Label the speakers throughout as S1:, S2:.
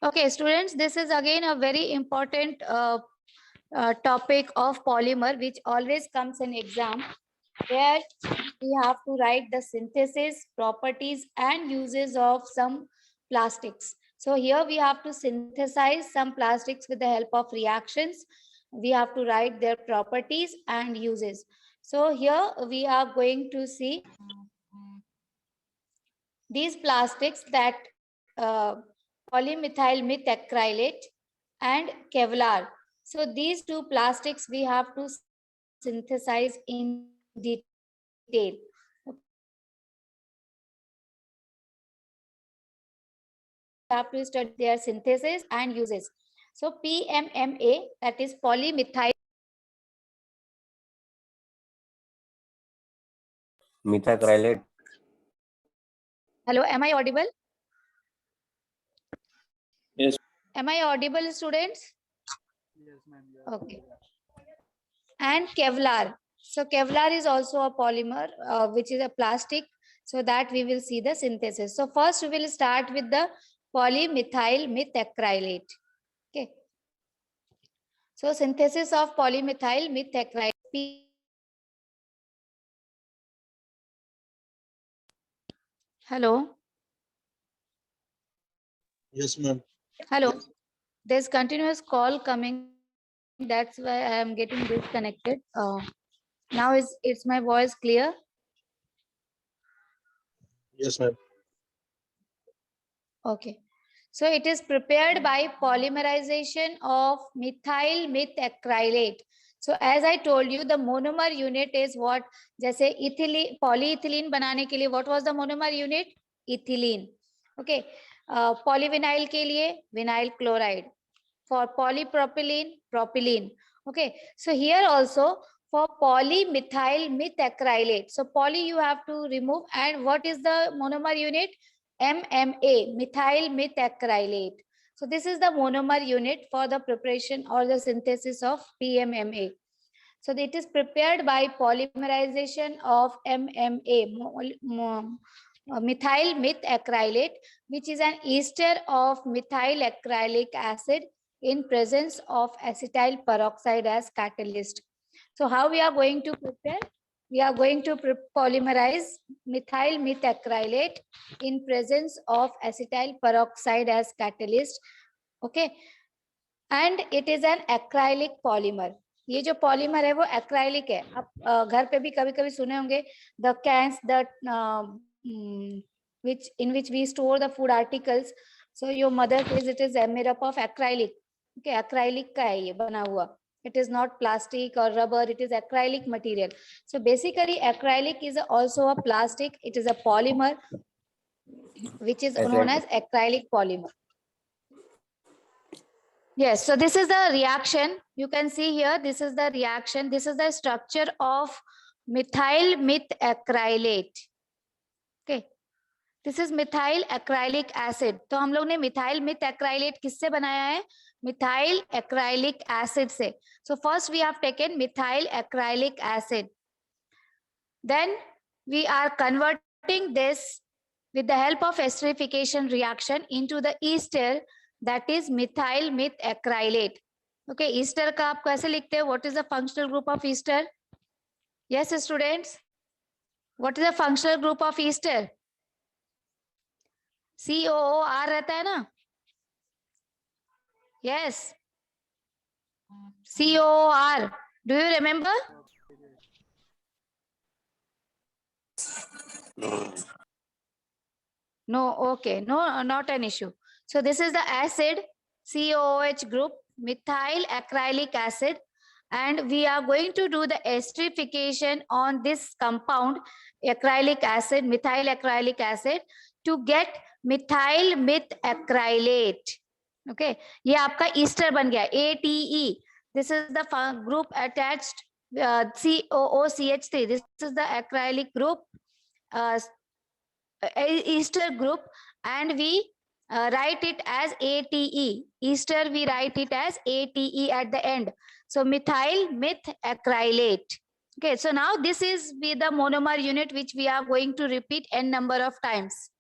S1: Okay, students, this is again a very important topic of polymer, which always comes in exam, where we have to write the synthesis, properties, and uses of some plastics. So here we have to synthesize some plastics with the help of reactions. We have to write their properties and uses. So here we are going to see these plastics that polymethyl methacrylate and Kevlar. So these two plastics we have to synthesize in detail. We have to study their synthesis and uses. So PMMA, that is polymethyl
S2: methacrylate.
S1: Hello, am I audible?
S3: Yes.
S1: Am I audible, students?
S3: Yes, ma'am.
S1: Okay. And Kevlar. So Kevlar is also a polymer, which is a plastic, so that we will see the synthesis. So first we will start with the polymethyl methacrylate. Okay. So synthesis of polymethyl methacrylate. Hello.
S3: Yes, ma'am.
S1: Hello. There's continuous call coming. That's why I am getting disconnected. Now it's my voice clear?
S3: Yes, ma'am.
S1: Okay. So it is prepared by polymerization of methyl methacrylate. So as I told you, the monomer unit is what? जैसे ethylene, polyethylene बनाने के लिए what was the monomer unit? Ethylene. Okay. Polyvinyl के लिए vinyl chloride. For polypropylene, propylene. Okay. So here also for polymethyl methacrylate. So poly you have to remove, and what is the monomer unit? MMA, methyl methacrylate. So this is the monomer unit for the preparation or the synthesis of PMMA. So it is prepared by polymerization of MMA, methyl methacrylate, which is an ester of methyl acrylic acid in presence of acetyl peroxide as catalyst. So how we are going to prepare? We are going to polymerize methyl methacrylate in presence of acetyl peroxide as catalyst. Okay. And it is an acrylic polymer. ये जो polymer है वो acrylic है. आप घर पे भी कभी कभी सुने होंगे the cans that which in which we store the food articles. So your mother says it is made up of acrylic. Okay, acrylic का है ये बना हुआ. It is not plastic or rubber, it is acrylic material. So basically acrylic is also a plastic. It is a polymer which is known as acrylic polymer. Yes, so this is the reaction. You can see here, this is the reaction. This is the structure of methyl methacrylate. Okay. This is methyl acrylic acid. तो हम लोग ने methyl methacrylate किससे बनाया है? Methyl acrylic acid से. So first we have taken methyl acrylic acid. Then we are converting this with the help of esterification reaction into the ester, that is methyl methacrylate. Okay, ester का आप कैसे लिखते हैं? What is the functional group of ester? Yes, students. What is the functional group of ester? COOR रहता है ना? Yes. COOR. Do you remember? No, okay. No, not an issue. So this is the acid, COOH group, methyl acrylic acid. And we are going to do the esterification on this compound, acrylic acid, methyl acrylic acid, to get methyl methacrylate. Okay, ये आपका ester बन गया, ATE. This is the group attached, COOCH3. This is the acrylic group, ester group, and we write it as ATE. Ester we write it as ATE at the end. So methyl methacrylate. Okay, so now this is the monomer unit which we are going to repeat n number of times.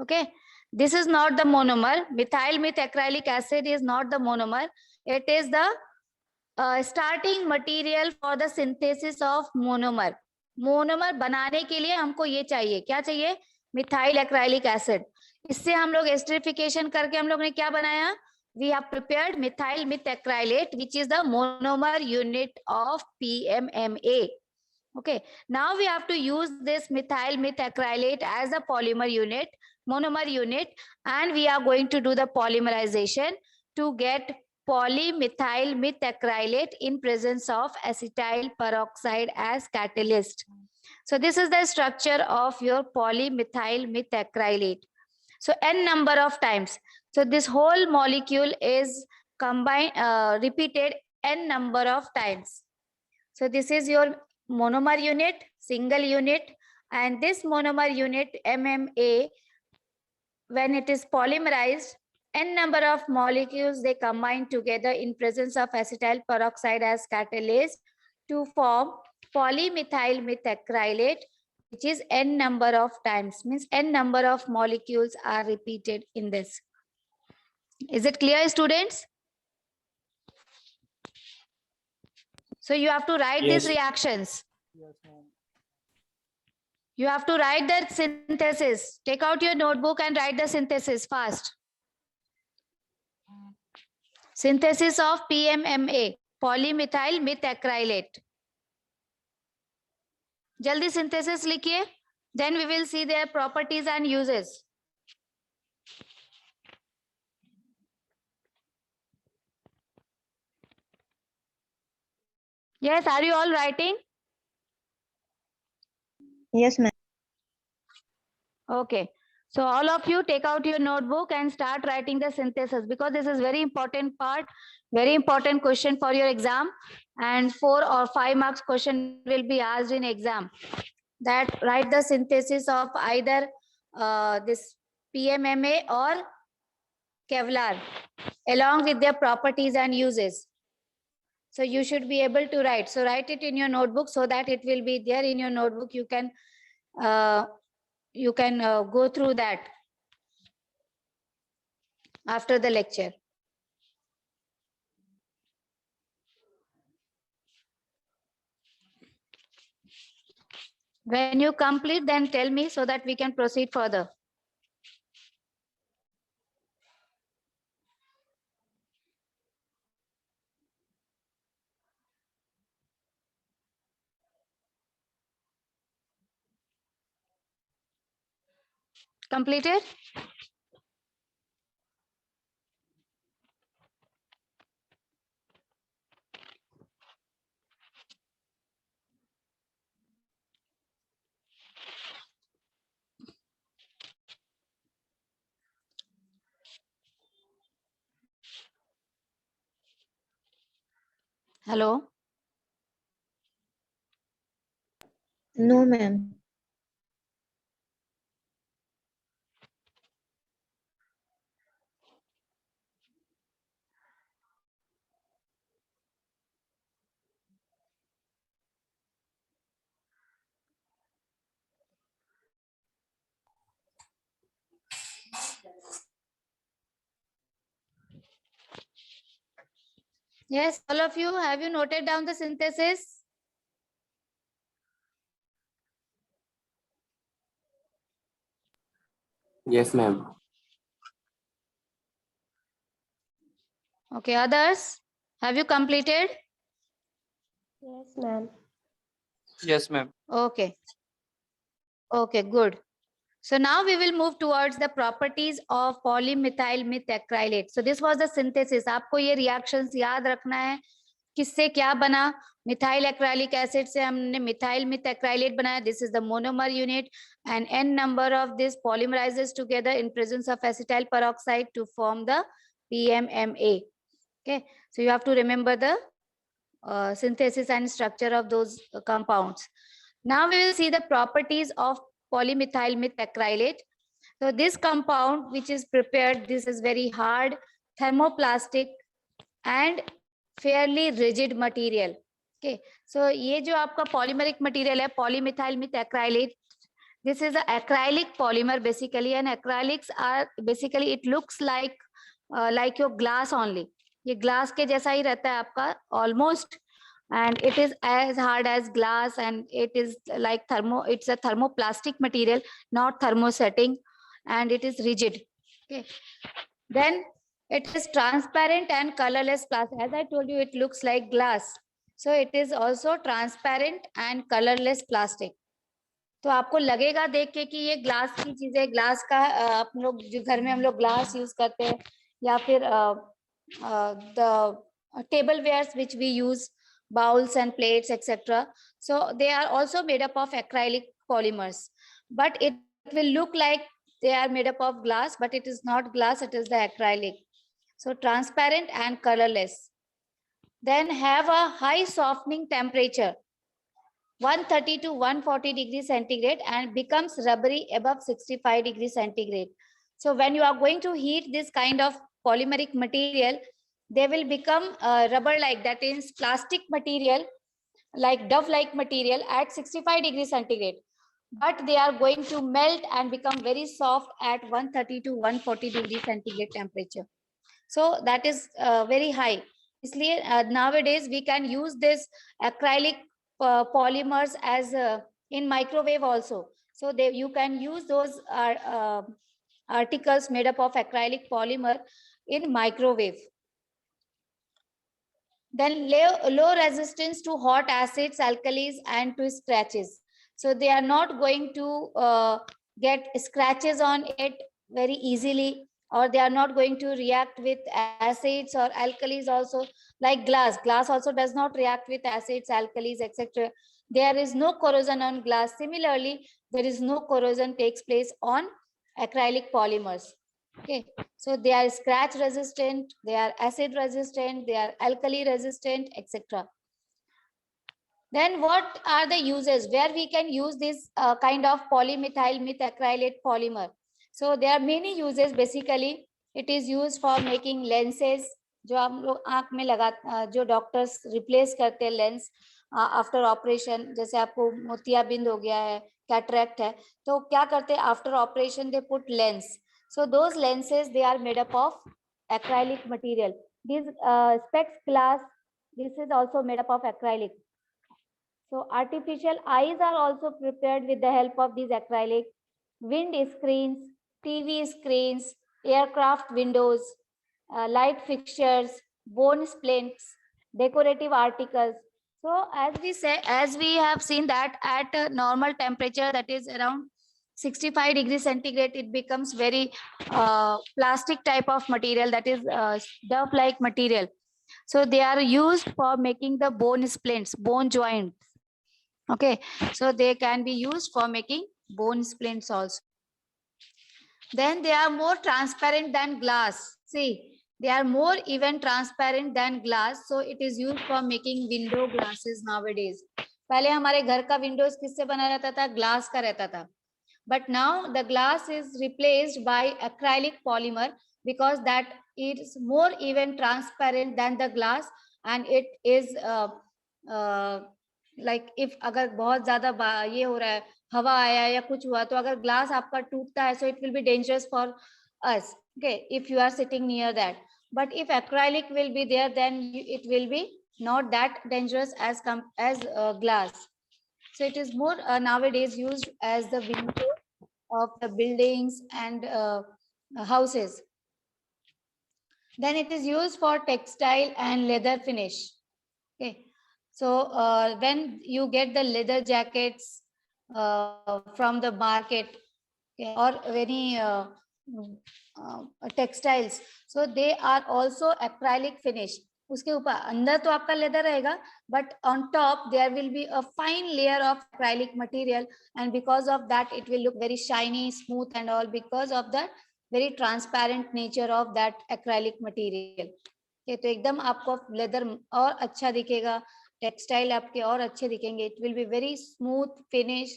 S1: Okay, This is not the monomer. Methyl methacrylic acid is not the monomer. It is the starting material for the synthesis of monomer. Monomer बनाने के लिए हमको ये चाहिए, क्या चाहिए? Methyl acrylic acid. इससे हम लोग एस्टरिफिकेशन करके हम लोग ने क्या बनाया? We have prepared methyl methacrylate, which is the monomer unit of PMMA. Okay, now we have to use this methyl methacrylate as a polymer unit, monomer unit, and we are going to do the polymerization to get polymethyl methacrylate in presence of acetyl peroxide as catalyst. So this is the structure of your polymethyl methacrylate. So n number of times. So this whole molecule is combined, repeated n number of times. So this is your monomer unit, single unit, and this monomer unit MMA, when it is polymerized, n number of molecules they combine together in presence of acetyl peroxide as catalyst to form polymethyl methacrylate, which is n number of times, means n number of molecules are repeated in this. Is it clear, students? So you have to write
S3: Yes.
S1: these reactions.
S3: Yes, ma'am.
S1: You have to write the synthesis. Take out your notebook and write the synthesis fast. Synthesis of PMMA, polymethyl methacrylate. Jaldi synthesis likhiye. Then we will see their properties and uses. Yes, are you all writing?
S4: Yes, ma'am.
S1: Okay. So all of you take out your notebook and start writing the synthesis, because this is very important part, very important question for your exam, and 4 or 5 marks question will be asked in exam. That write the synthesis of either this PMMA or Kevlar along with their properties and uses. So you should be able to write. So write it in your notebook so that it will be there in your notebook. You can go through that after the lecture. When you complete, then tell me so that we can proceed further. Completed? Hello?
S4: No, ma'am.
S1: Yes, all of you, have you noted down the synthesis?
S2: Yes, ma'am.
S1: Okay, others, have you completed?
S4: Yes, ma'am.
S3: Yes, ma'am.
S1: Okay. Okay, good. So now we will move towards the properties of polymethyl methacrylate. So this was the synthesis. आपको ये reactions याद रखना है. किससे क्या बना? Methyl acrylic acid से हमने मिथाइल methacrylate बनाया. This is the monomer unit, and n number of this polymerizes together in presence of acetyl peroxide to form the PMMA. Okay, so you have to remember the synthesis and structure of those compounds. Now we will see the properties of polymethyl methacrylate. So this compound which is prepared, this is very hard, thermoplastic and fairly rigid material. Okay, so ये जो आपका polymeric material है, polymethyl methacrylate, This is an acrylic polymer basically, and acrylics are basically, it looks like your glass only. ये glass के जैसा ही रहता है आपका almost, and it is as hard as glass, and it is like it's a thermoplastic material, not thermosetting, and it is rigid. Okay. Then it is transparent and colorless plastic. As I told you, it looks like glass. So it is also transparent and colorless plastic. तो आपको लगेगा देख के कि ये glass की चीज है, ग्लास का हम लोग जो घर में हम लोग ग्लास यूज करते हैं, या फिर the table wares which we use, bowls and plates etcetera, so they are also made up of acrylic polymers, but it will look like they are made up of glass, but it is not glass, it is the acrylic. So transparent and colorless. Then have a high softening temperature, 130 to 140 degrees centigrade, and becomes rubbery above 65 degrees centigrade. So when you are going to heat this kind of polymeric material, they will become rubber like, that is plastic material, like dove like material at 65 degrees centigrade, but they are going to melt and become very soft at 130 to 140 degrees centigrade temperature. So that is very high. इसलिए nowadays we can use this acrylic polymers as in microwave also. So you can use those articles made up of acrylic polymer in microwave. Then low resistance to hot acids, alkalis, and to scratches. So they are not going to get scratches on it very easily, or they are not going to react with acids or alkalis also, like glass. Glass also does not react with acids, alkalis, etc. There is no corrosion on glass. Similarly, there is no corrosion takes place on acrylic polymers. Okay, so they are scratch resistant, they are acid resistant, they are alkali resistant, etc. Then what are the uses where we can use this kind of polymethyl methacrylate polymer? So there are many uses. Basically, it is used for making lenses, जो हम लोग आंख में लगा, जो doctors replace करते हैं lens after operation, जैसे आपको मोतियाबिंद हो गया है, कैटरेक्ट है, तो क्या करते हैं after operation, they put lens. So those lenses, they are made up of acrylic material. These specs glass, this is also made up of acrylic. So artificial eyes are also prepared with the help of these acrylic. Wind screens, TV screens, aircraft windows, light fixtures, bone splints, decorative articles. So as we have seen that at a normal temperature, that is around 65 degrees centigrade, it becomes very plastic type of material, that is dove like material. So they are used for making the bone splints, bone joints. Okay, so they can be used for making bone splints also. Then they are more transparent than glass. See, they are more even transparent than glass. So it is used for making window glasses nowadays. पहले हमारे घर का Windows किससे बना रहता था? Glass का रहता था. But now the glass is replaced by acrylic polymer, because that is more even transparent than the glass, and it is like if अगर बहुत ज्यादा ये हो रहा है, हवा आया या कुछ हुआ, तो अगर ग्लास आपका टूटता है, so it will be dangerous for us. Okay, if you are sitting near that. But if acrylic will be there, then it will be not that dangerous as glass. So it is more nowadays used as the window of the buildings and houses. Then it is used for textile and leather finish. Okay, so when you get the leather jackets from the market, okay, or any textiles, so they are also acrylic finish. उसके ऊपर अंदर तो आपका leather रहेगा, but on top there will be a fine layer of acrylic material, and because of that it will look very shiny, smooth and all, because of the very transparent nature of that acrylic material. Okay, तो एकदम आपको leather और अच्छा दिखेगा, textile आपके और अच्छे दिखेंगे. It will be very smooth finish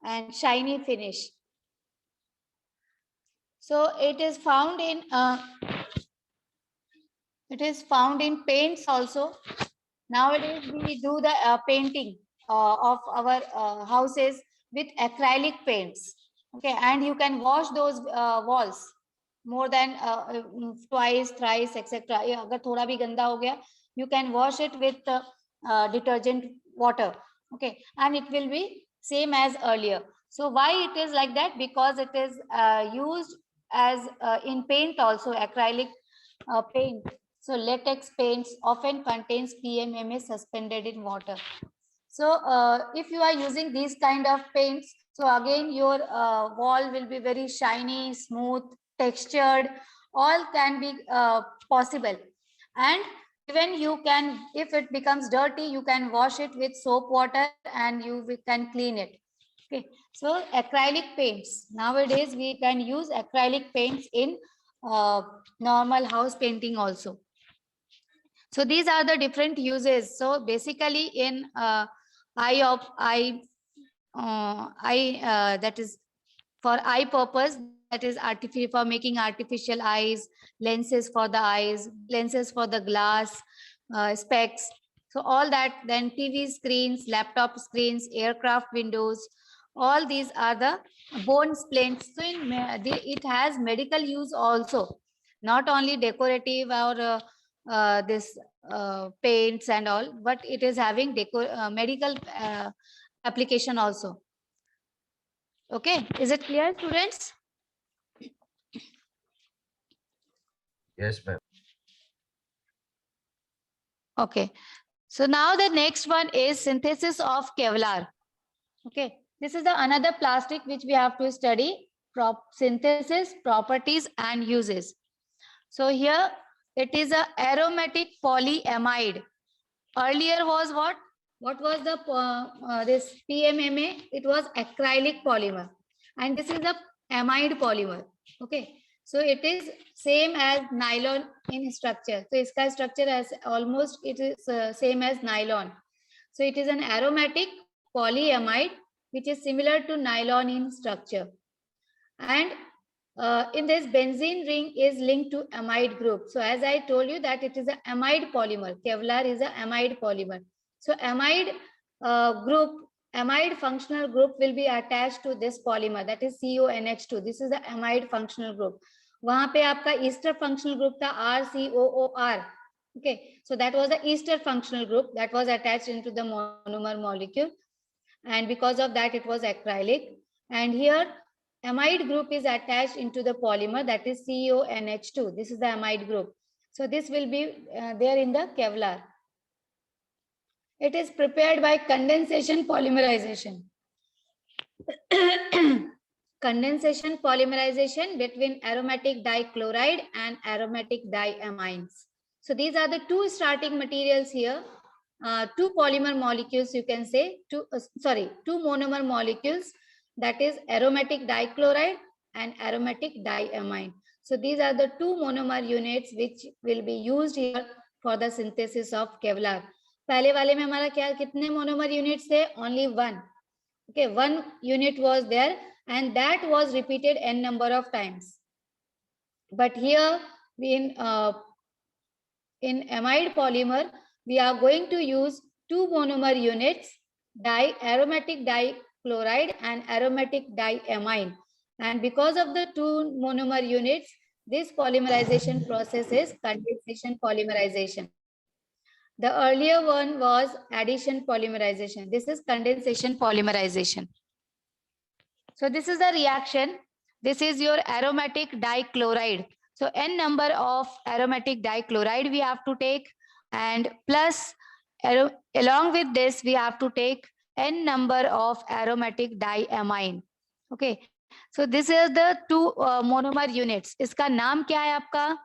S1: and shiny finish. So it is found in paints also. Nowadays we do the painting of our houses with acrylic paints. Okay, and you can wash those walls more than twice, thrice, etc. अगर थोड़ा भी गंदा हो गया, you can wash it with detergent water. Okay, and it will be same as earlier. So why it is like that? Because it is used as in paint also, acrylic paint. So latex paints often contains PMMA suspended in water. So if you are using these kind of paints, so again your wall will be very shiny, smooth, textured, all can be possible. And even you can, if it becomes dirty, you can wash it with soap water and you can clean it. Okay, so acrylic paints. Nowadays we can use acrylic paints in normal house painting also. So these are the different uses. So basically in eye that is for eye purpose, that is artificial, for making artificial eyes, lenses for the eyes, lenses for the glass, specs. So all that, then TV screens, laptop screens, aircraft windows, all these are the bone splints. So it has medical use also, not only decorative or this paints and all, but it is having medical application also. Okay, is it clear, students?
S2: Yes, ma'am.
S1: Okay, so now the next one is synthesis of Kevlar. Okay, this is the another plastic which we have to study, synthesis, properties and uses. So here it is a aromatic polyamide. Earlier was what? What was the this PMMA? It was acrylic polymer, and this is the amide polymer. Okay, so it is same as nylon in structure. So its structure as almost it is same as nylon. So it is an aromatic polyamide which is similar to nylon in structure, and in this benzene ring is linked to amide group. So as I told you that it is an amide polymer. Kevlar is an amide polymer. So amide group, amide functional group will be attached to this polymer, that is CONH2. This is the amide functional group. वहां पे आपका ester functional group था RCOOR. Okay, so that was the ester functional group that was attached into the monomer molecule, and because of that it was acrylic. And here amide group is attached into the polymer, that is CONH2. This is the amide group. So this will be there in the Kevlar. It is prepared by condensation polymerization. Condensation polymerization between aromatic dichloride and aromatic diamines. So these are the two starting materials here. Two polymer molecules, you can say, two monomer molecules, that is aromatic dichloride and aromatic diamine. So these are the two monomer units which will be used here for the synthesis of Kevlar. पहले वाले में हमारा क्या कितने monomer units थे? Only one. Okay, one unit was there and that was repeated n number of times. But here in amide polymer, we are going to use two monomer units, aromatic dichloride and aromatic diamine. And because of the two monomer units, this polymerization process is condensation polymerization. The earlier one was addition polymerization. This is condensation polymerization. So this is the reaction. This is your aromatic dichloride. So n number of aromatic dichloride we have to take, and plus along with this we have to take n number of aromatic diamine. Okay. So this is the two monomer units. इसका नाम क्या है आपका?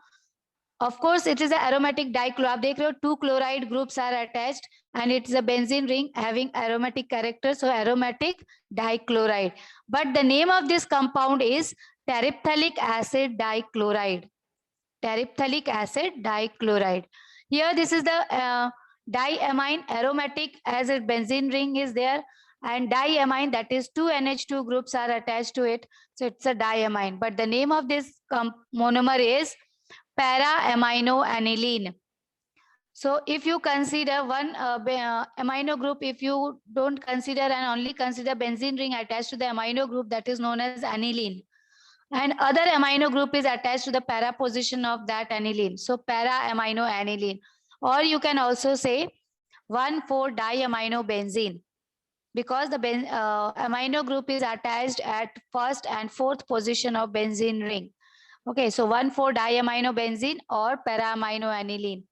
S1: Of course, it is an aromatic dichloride. आप देख रहे हो, two chloride groups are attached and it's a benzene ring having aromatic character. So aromatic dichloride. But the name of this compound is terephthalic acid dichloride. Terephthalic acid dichloride. Here this is the diamine aromatic, as a benzene ring is there, and diamine, that is two NH2 groups are attached to it. So it's a diamine. But the name of this monomer is para amino aniline. So if you consider one amino group, if you don't consider and only consider benzene ring attached to the amino group, that is known as aniline. And other amino group is attached to the para position of that aniline. So para amino aniline. Or you can also say 1,4-diamino benzene, because the amino group is attached at first and fourth position of benzene ring. Okay, so 1,4-diamino benzene or para amino aniline.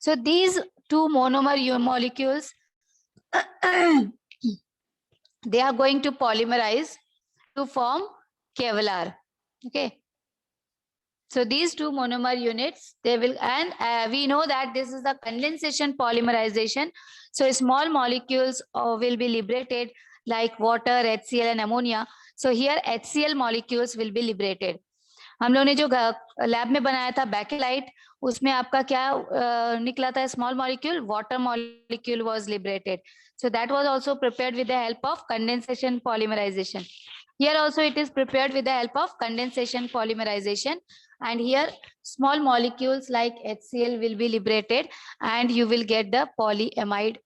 S1: So these two monomer molecules, they are going to polymerize to form Kevlar. Okay. So these two monomer units, they will, and we know that this is the condensation polymerization. So small molecules will be liberated like water, HCl and ammonia. So here HCl molecules will be liberated. हम लोगों ने जो lab में बनाया था Bakelite, उसमें आपका क्या निकला था? Small molecule, water molecule was liberated. So that was also prepared with the help of condensation polymerization. Here also it is prepared with the help of condensation polymerization, and here small molecules like HCl will be liberated and you will get the polyamide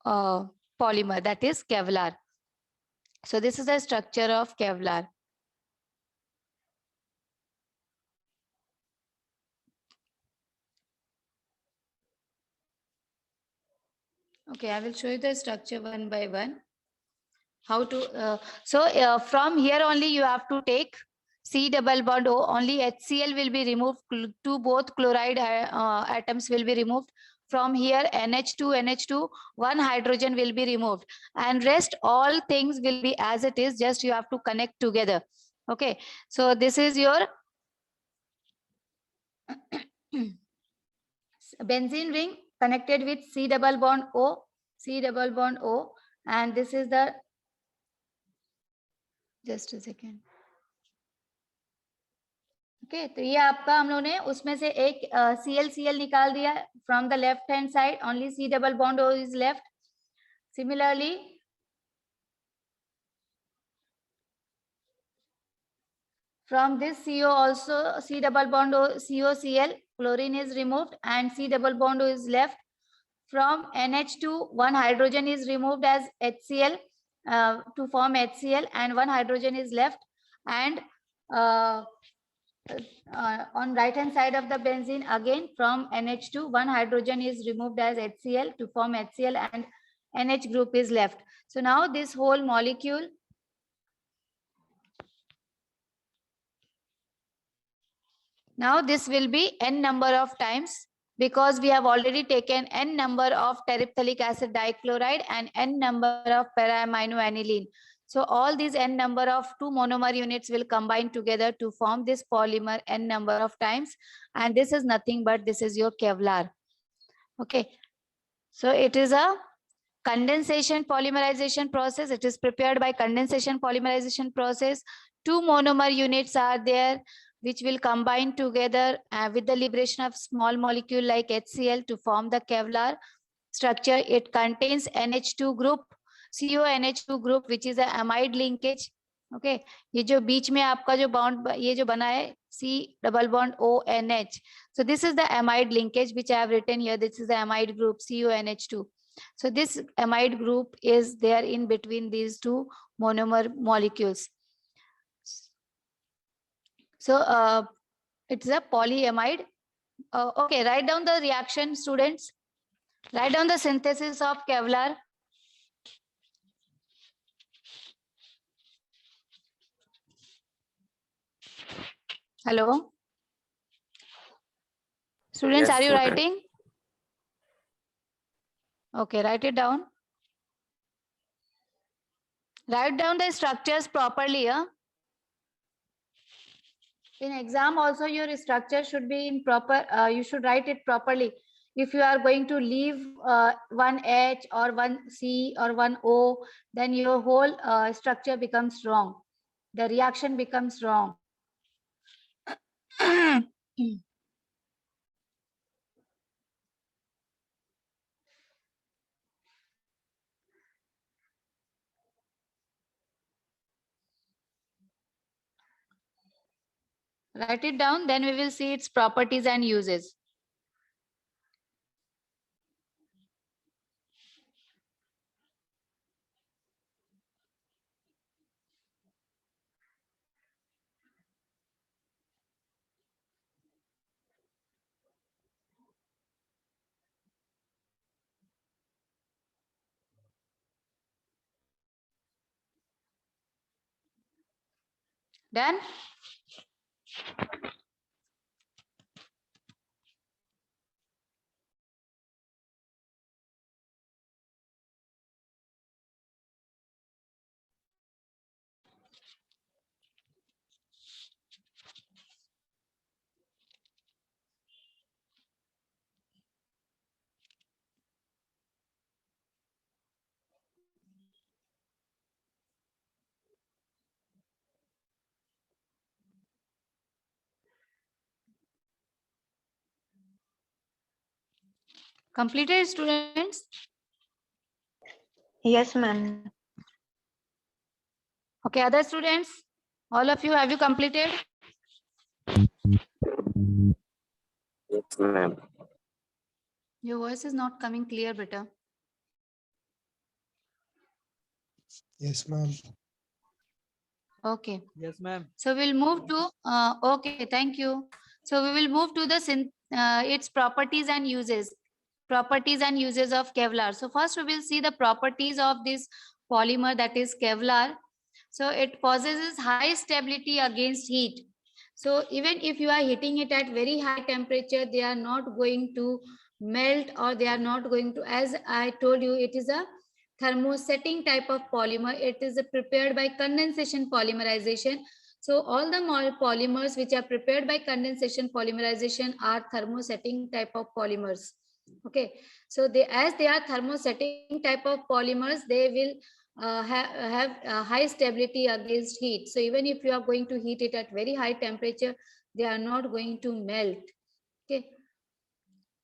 S1: polymer, that is Kevlar. So this is the structure of Kevlar. Okay, I will show you the structure one by one. How to, from here only you have to take C double bond O, only HCl will be removed, two both chloride atoms will be removed. From here NH2, one hydrogen will be removed, and rest all things will be as it is, just you have to connect together. Okay, so this is your benzene ring connected with C double bond O, and this is the, just a second. Okay तो ये आपका हम लोगों ने उसमें से एक Cl निकाल दिया from the left hand side, only C double bond O is left. Similarly from this CO also C double bond O, COCl, chlorine is removed and C double bond O is left. From NH2, one hydrogen is removed as HCl to form HCl, and one hydrogen is left, and on right hand side of the benzene, again from NH2, one hydrogen is removed as HCl to form HCl, and NH group is left. So now this whole molecule, now this will be n number of times, because we have already taken n number of terephthalic acid dichloride and n number of para-amino aniline. So all these n number of two monomer units will combine together to form this polymer n number of times, and this is nothing but this is your Kevlar. Okay, so it is a condensation polymerization process. It is prepared by condensation polymerization process. Two monomer units are there which will combine together with the liberation of small molecule like HCl to form the Kevlar structure. It contains NH2 group, CONH2 group, which is a amide linkage. Okay, ये जो बीच में आपका जो bond ये जो बना है C double bond ONH. So this is the amide linkage which I have written here. This is the amide group CONH2. So this amide group is there in between these two monomer molecules. So it's a polyamide. Okay, write down the reaction, students. Write down the synthesis of Kevlar. Hello? Students,
S2: Yes,
S1: are you
S2: student.
S1: writing? Okay, write it down. Write down the structures properly. In exam also your structure should be in proper, you should write it properly. If you are going to leave one H or one C or one O, then your whole structure becomes wrong. The reaction becomes wrong. Write it down, then we will see its properties and uses. Done? Completed, students?
S4: Yes, ma'am.
S1: Okay, other students? All of you, have you completed?
S2: Yes, ma'am.
S1: Your voice is not coming clear, beta.
S5: Yes, ma'am.
S1: Okay.
S3: Yes, ma'am.
S1: So we'll move to, okay, thank you. So we will move to the its properties and uses. Properties and uses of Kevlar. So first we will see the properties of this polymer, that is Kevlar. So it possesses high stability against heat. So even if you are heating it at very high temperature, they are not going to melt, or they are not going to, as I told you, it is a thermosetting type of polymer. It is prepared by condensation polymerization. So all the polymers which are prepared by condensation polymerization are thermosetting type of polymers. Okay, so they, as they are thermosetting type of polymers, they will have high stability against heat. So even if you are going to heat it at very high temperature, they are not going to melt. Okay,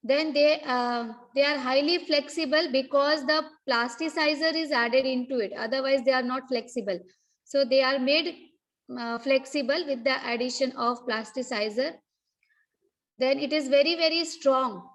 S1: then they are highly flexible because the plasticizer is added into it. Otherwise they are not flexible. So they are made flexible with the addition of plasticizer. Then it is very, very strong.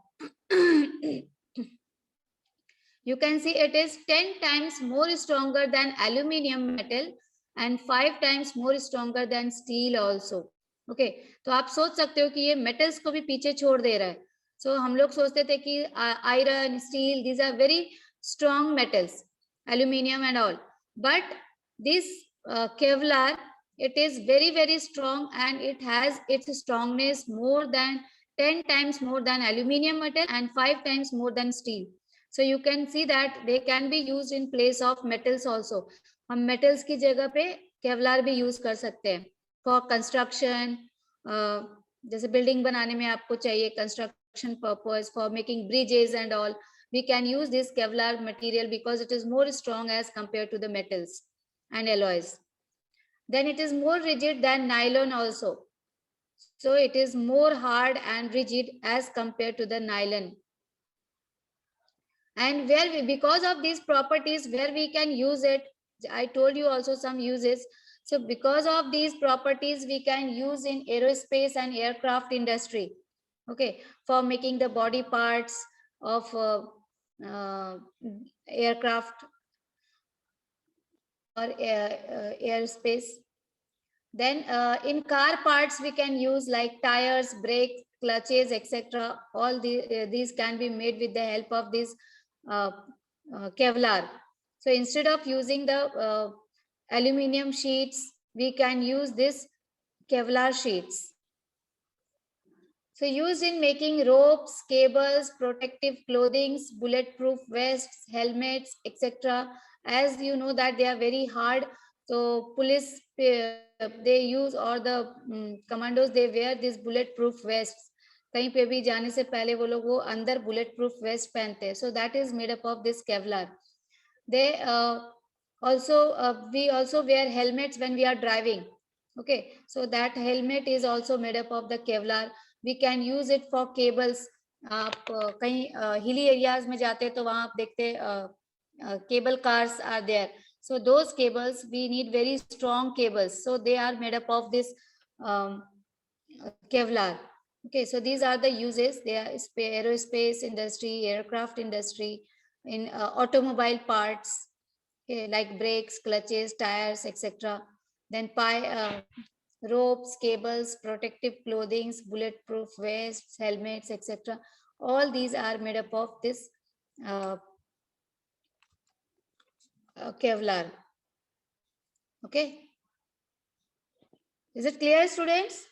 S1: You can see it is 10 times more stronger than aluminum metal and 5 times more stronger than steel also. Okay, तो आप सोच सकते हो कि ये metals को भी पीछे छोड़ दे रहा है. So हम लोग सोचते थे कि iron, steel, these are very strong metals, aluminum and all. But this Kevlar, it is very, very strong, and it has its strongness more than 10 times more than aluminum metal and 5 times more than steel. So you can see that they can be used in place of metals also. हम metals की जगह पे Kevlar भी use कर सकते हैं for construction. जैसे building बनाने में आपको चाहिए construction purpose, for making bridges and all, we can use this Kevlar material because it is more strong as compared to the metals and alloys. Then it is more rigid than nylon also. So it is more hard and rigid as compared to the nylon. And where we, because of these properties, where we can use it, I told you also some uses. So because of these properties, we can use in aerospace and aircraft industry. Okay, for making the body parts of aircraft or airspace. Then in car parts, we can use like tires, brakes, clutches, etc. All these can be made with the help of this Kevlar. So instead of using the aluminum sheets, we can use this Kevlar sheets. So used in making ropes, cables, protective clothing, bulletproof vests, helmets, etc. As you know that they are very hard. So police, they use, or the commandos, they wear these bulletproof vests. कहीं पे भी जाने से पहले वो लोग वो अंदर bulletproof vest पहनते हैं. So that is made up of this Kevlar. They we also wear helmets when we are driving. Okay, so that helmet is also made up of the Kevlar. We can use it for cables. आप कहीं hilly areas में जाते हैं तो वहाँ आप देखते cable cars are there. So those cables, we need very strong cables. So they are made up of this Kevlar. Okay, so these are the uses. They are aerospace industry, aircraft industry, in automobile parts, okay, like brakes, clutches, tires, etc. Then ropes, cables, protective clothing, bulletproof vests, helmets, etc. All these are made up of this Kevlar. Okay. Is it clear, students?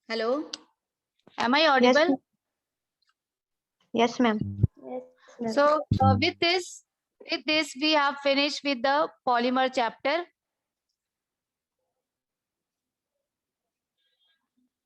S1: Hello? Am I audible?
S4: Yes, ma'am.
S6: Yes, ma'am.
S1: So with this we have finished with the polymer chapter.